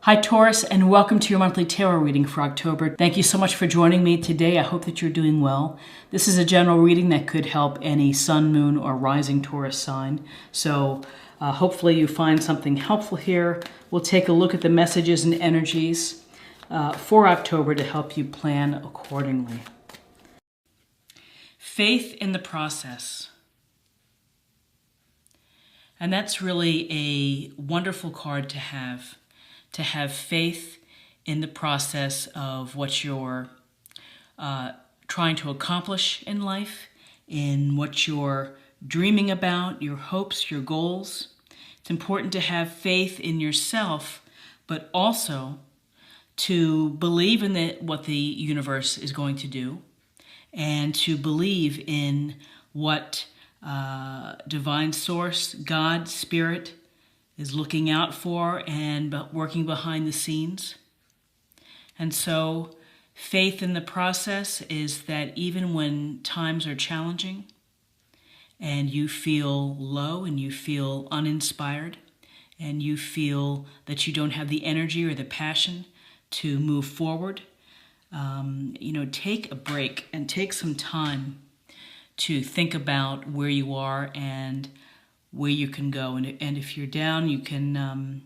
Hi Taurus, and welcome to your monthly tarot reading for October. Thank you so much for joining me today. I hope that you're doing well. This is a general reading that could help any sun, moon, or rising Taurus sign. So hopefully you find something helpful here. We'll take a look at the messages and energies for October to help you plan accordingly. Faith in the process. And that's really a wonderful card to have faith in the process of what you're trying to accomplish in life, in what you're dreaming about, your hopes, your goals. It's important to have faith in yourself, but also to believe in what the universe is going to do, and to believe in what divine source, God, Spirit, is looking out for and working behind the scenes. And so faith in the process is that even when times are challenging and you feel low and you feel uninspired and you feel that you don't have the energy or the passion to move forward, take a break and take some time to think about where you are and where you can go. And if you're down, you can,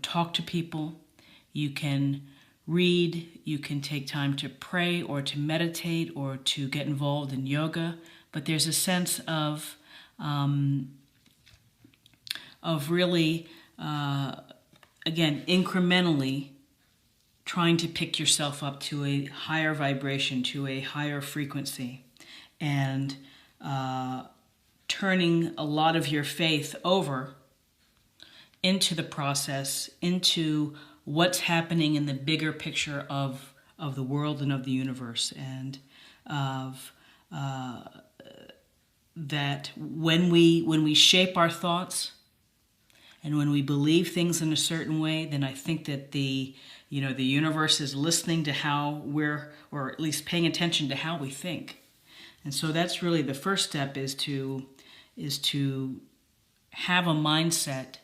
talk to people. You can read. You can take time to pray or to meditate or to get involved in yoga. But there's a sense of really, again, incrementally trying to pick yourself up to a higher vibration, to a higher frequency, and turning a lot of your faith over into the process, into what's happening in the bigger picture of the world and of the universe, and of that when we shape our thoughts and when we believe things in a certain way, then I think that the universe is listening to how or at least paying attention to how we think. And so that's really the first step, is to have a mindset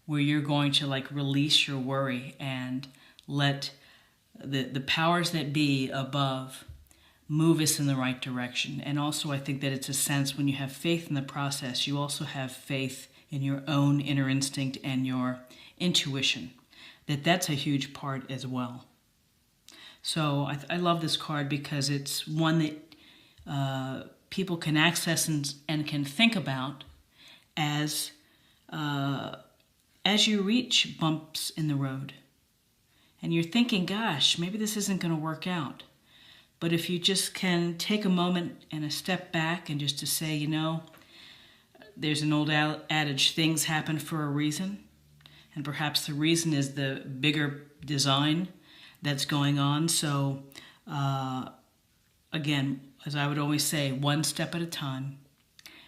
where you're going to release your worry and let the powers that be above move us in the right direction. And also I think that it's a sense, when you have faith in the process, you also have faith in your own inner instinct and your intuition. That's a huge part as well. So I love this card because it's one that people can access and can think about as you reach bumps in the road. And you're thinking, gosh, maybe this isn't going to work out. But if you just can take a moment and a step back and just to say, there's an old adage, things happen for a reason. And perhaps the reason is the bigger design that's going on. So again, as I would always say, one step at a time,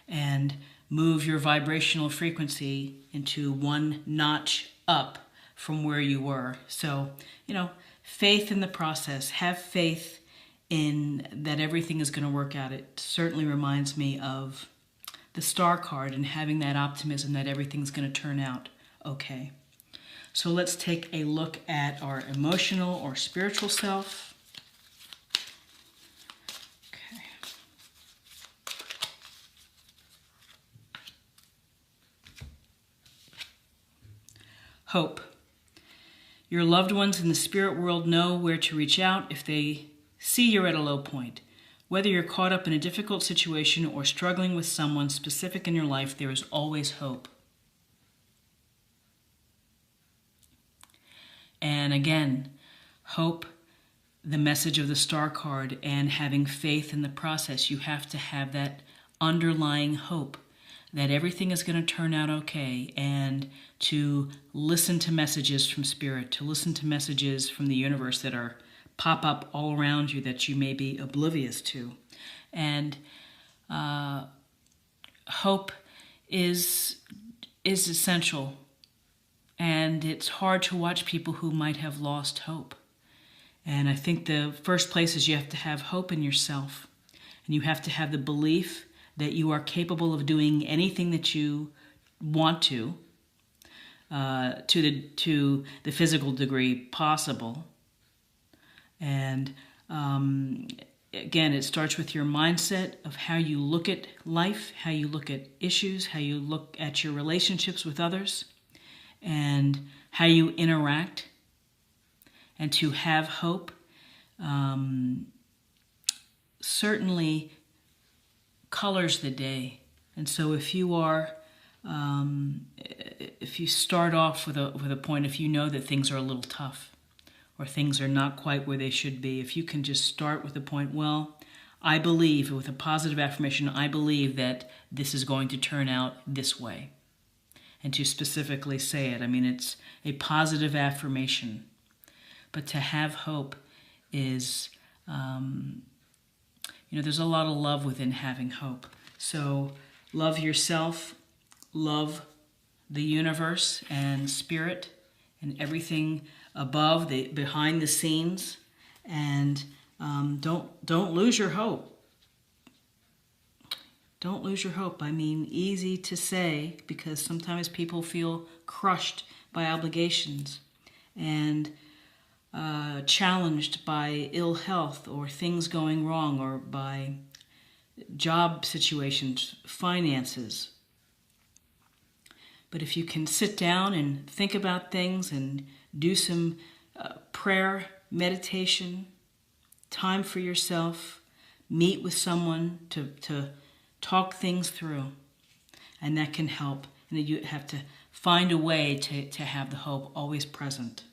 and move your vibrational frequency into one notch up from where you were. So, faith in the process. Have faith in that everything is going to work out. It certainly reminds me of the Star card and having that optimism that everything's going to turn out okay. So let's take a look at our emotional or spiritual self. Hope. Your loved ones in the spirit world know where to reach out if they see you're at a low point. Whether you're caught up in a difficult situation or struggling with someone specific in your life, there is always hope. And again, hope, the message of the Star card, and having faith in the process. You have to have that underlying hope that everything is going to turn out okay, and to listen to messages from Spirit, to listen to messages from the universe that pop up all around you that you may be oblivious to. And hope is essential. And it's hard to watch people who might have lost hope. And I think the first place is you have to have hope in yourself. And you have to have the belief that you are capable of doing anything that you want to. to the physical degree possible. And again, it starts with your mindset of how you look at life, how you look at issues, how you look at your relationships with others, and how you interact. And to have hope certainly colors the day. And so if you are, if you start off with a point, if you know that things are a little tough, or things are not quite where they should be, if you can just start with the point, well, I believe, with a positive affirmation, I believe that this is going to turn out this way. And to specifically say it, I mean, it's a positive affirmation. But to have hope is, there's a lot of love within having hope. So love yourself, love the universe and spirit and everything above, behind the scenes, and don't lose your hope. Don't lose your hope. I mean, easy to say because sometimes people feel crushed by obligations and challenged by ill health or things going wrong, or by job situations, finances. But if you can sit down and think about things and do some prayer, meditation, time for yourself, meet with someone to talk things through, and that can help. And you have to find a way to have the hope always present.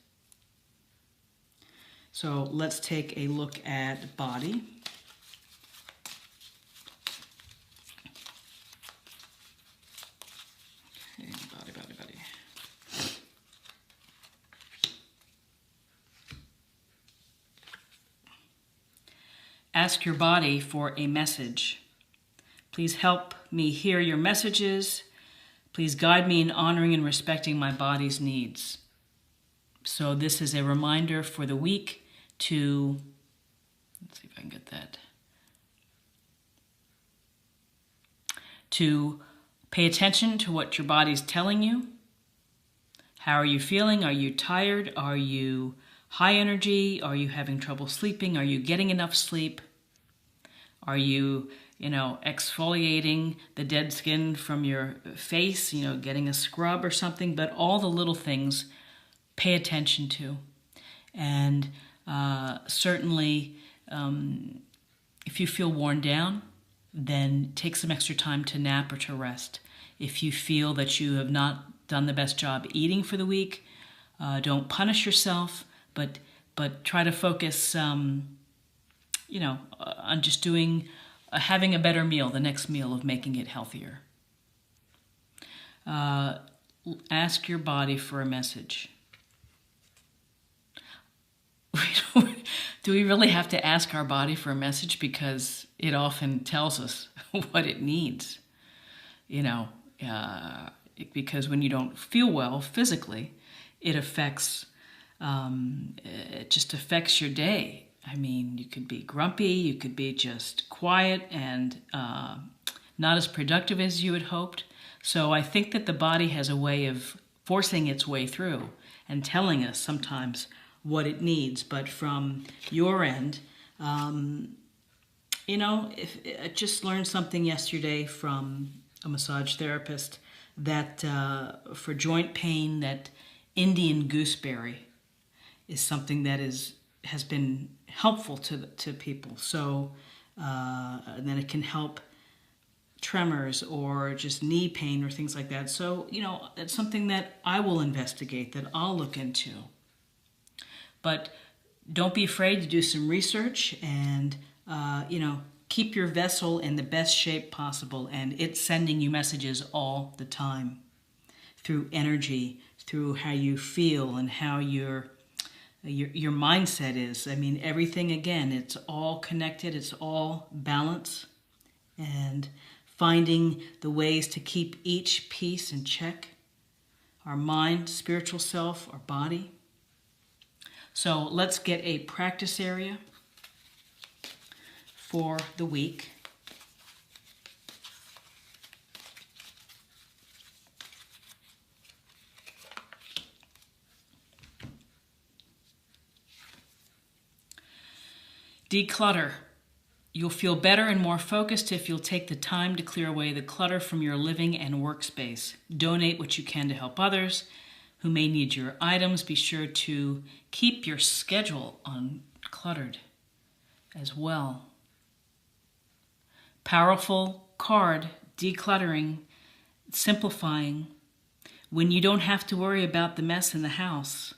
So let's take a look at body. Okay, body. Ask your body for a message. Please help me hear your messages. Please guide me in honoring and respecting my body's needs. So this is a reminder for the week to, let's see if I can get that, to pay attention to what your body's telling you. How are you feeling? Are you tired? Are you high energy? Are you having trouble sleeping? Are you getting enough sleep? Are you, exfoliating the dead skin from your face, getting a scrub or something? But all the little things, pay attention to. And certainly, if you feel worn down, then take some extra time to nap or to rest. If you feel that you have not done the best job eating for the week, don't punish yourself, but try to focus, on just having a better meal, the next meal, of making it healthier. Ask your body for a message. Do we really have to ask our body for a message? Because it often tells us what it needs. Because when you don't feel well physically, it just affects your day. I mean, you could be grumpy, you could be just quiet and not as productive as you had hoped. So I think that the body has a way of forcing its way through and telling us sometimes what it needs. But from your end, if I just learned something yesterday from a massage therapist that for joint pain, that Indian gooseberry is something that has been helpful to people. So then it can help tremors or just knee pain or things like that. So, it's something that I will investigate, that I'll look into. But don't be afraid to do some research and, keep your vessel in the best shape possible. And it's sending you messages all the time through energy, through how you feel and how your mindset is. I mean, everything, again, it's all connected. It's all balance. And finding the ways to keep each piece in check. Our mind, spiritual self, our body. So let's get a practice area for the week. Declutter. You'll feel better and more focused if you'll take the time to clear away the clutter from your living and workspace. Donate what you can to help others who may need your items. Be sure to keep your schedule uncluttered as well. Powerful card, decluttering, simplifying. When you don't have to worry about the mess in the house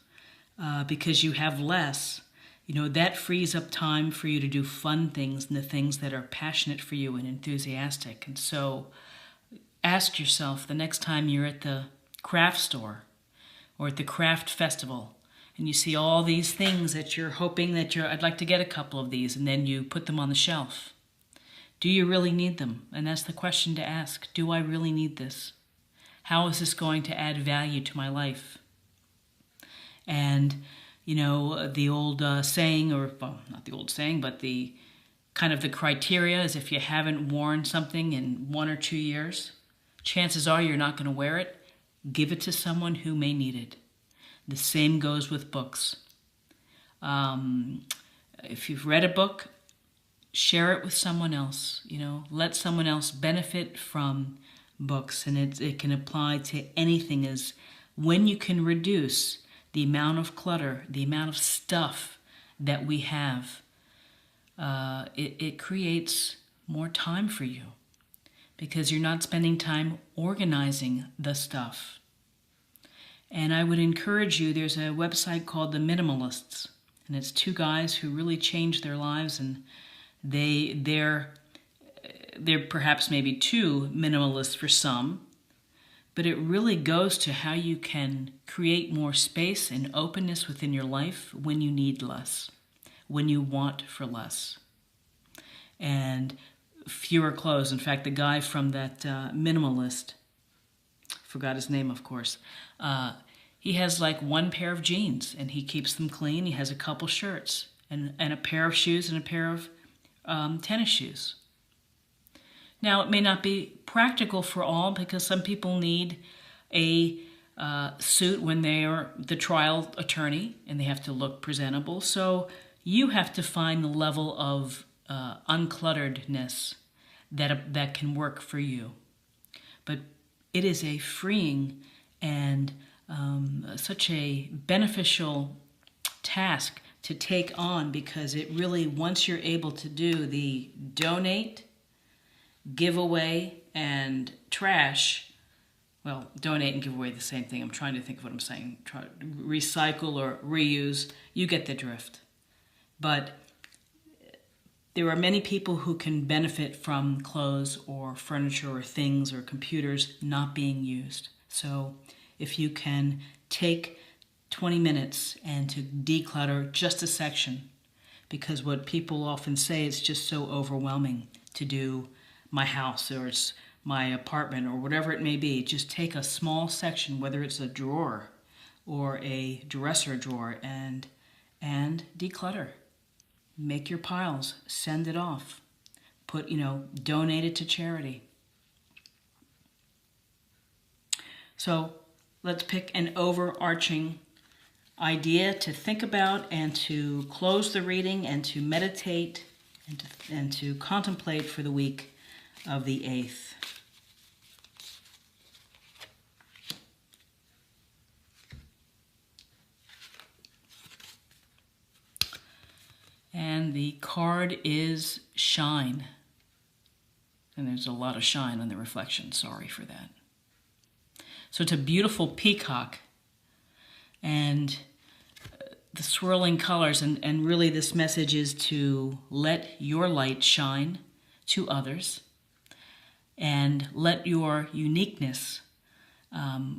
because you have less, that frees up time for you to do fun things and the things that are passionate for you and enthusiastic. And so ask yourself the next time you're at the craft store or at the craft festival and you see all these things that you're hoping that I'd like to get a couple of these, and then you put them on the shelf. Do you really need them? And that's the question to ask. Do I really need this? How is this going to add value to my life? And the old saying, or well, not the old saying, but the kind of the criteria is if you haven't worn something in 1 or 2 years, chances are you're not going to wear it. Give it to someone who may need it. The same goes with books. If you've read a book, share it with someone else. Let someone else benefit from books, and it can apply to anything. As when you can reduce the amount of clutter, the amount of stuff that we have, it creates more time for you because you're not spending time organizing the stuff. And I would encourage you, there's a website called The Minimalists, and it's 2 guys who really changed their lives, and they're perhaps maybe too minimalist for some, but it really goes to how you can create more space and openness within your life when you need less, when you want for less, and fewer clothes. In fact, the guy from that minimalist, forgot his name, of course, he has like 1 pair of jeans, and he keeps them clean. He has a couple shirts and a pair of shoes and a pair of tennis shoes. Now, it may not be practical for all because some people need a suit when they are the trial attorney and they have to look presentable. So you have to find the level of unclutteredness that can work for you. But it is a freeing and such a beneficial task to take on, because it really, once you're able to do the donate, give away, and trash, well, donate and give away the same thing. I'm trying to think of what I'm saying. Recycle or reuse, you get the drift. But there are many people who can benefit from clothes or furniture or things or computers not being used. So if you can take 20 minutes and to declutter just a section, because what people often say, it's just so overwhelming to do my house or it's my apartment or whatever it may be. Just take a small section, whether it's a drawer or a dresser drawer, and declutter. Make your piles, send it off, donate it to charity. So let's pick an overarching idea to think about and to close the reading and to meditate and to contemplate for the week of the 8th. And the card is shine. And there's a lot of shine on the reflection. Sorry for that. So it's a beautiful peacock. And the swirling colors. And really this message is to let your light shine to others. And let your uniqueness,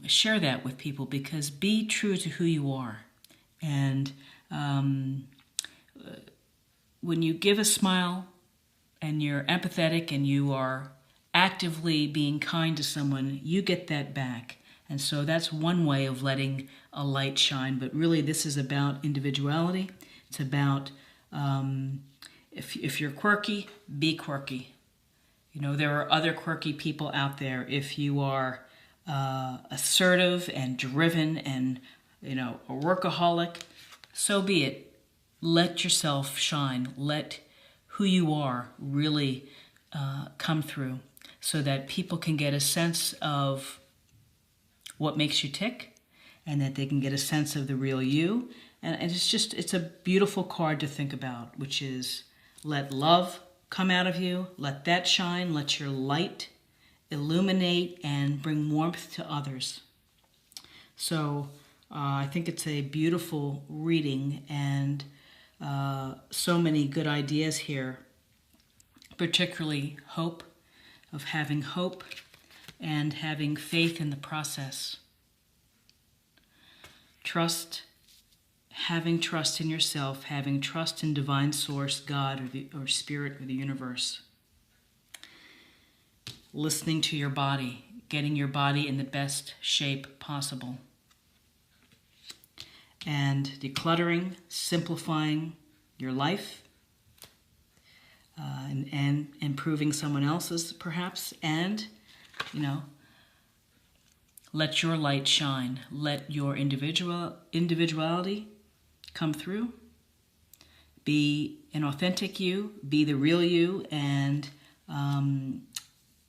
share that with people, because be true to who you are. And when you give a smile and you're empathetic and you are actively being kind to someone, you get that back. And so that's one way of letting a light shine. But really this is about individuality. It's about if you're quirky, be quirky. There are other quirky people out there. If you are assertive and driven and, a workaholic, so be it. Let yourself shine. Let who you are really come through, so that people can get a sense of what makes you tick, and that they can get a sense of the real you. And it's a beautiful card to think about, which is let love come out of you, let that shine, let your light illuminate and bring warmth to others. So I think it's a beautiful reading, and so many good ideas here, particularly hope, of having hope and having faith in the process. Trust, having trust in yourself, having trust in divine source, God, or spirit, or the universe. Listening to your body, getting your body in the best shape possible. And decluttering, simplifying your life, and improving someone else's perhaps, and, let your light shine. Let your individuality come through. Be an authentic you, be the real you, and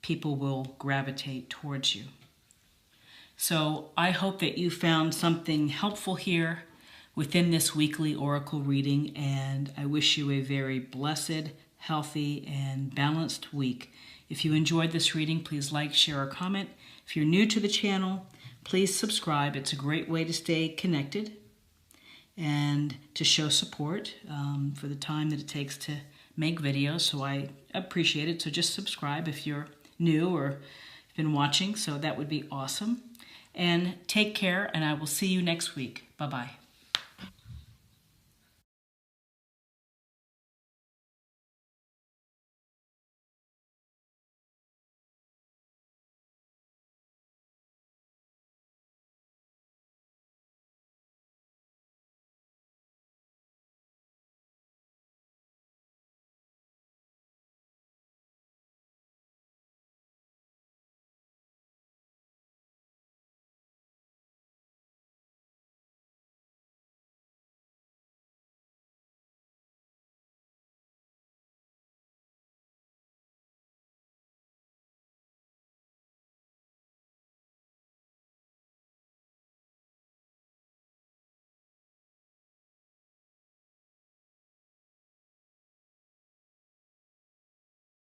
people will gravitate towards you. So I hope that you found something helpful here within this weekly oracle reading, and I wish you a very blessed, healthy, and balanced week. If you enjoyed this reading, please like, share, or comment. If you're new to the channel, please subscribe. It's a great way to stay connected and to show support for the time that it takes to make videos. So I appreciate it. So just subscribe if you're new or been watching. So that would be awesome. And take care, and I will see you next week. Bye-bye.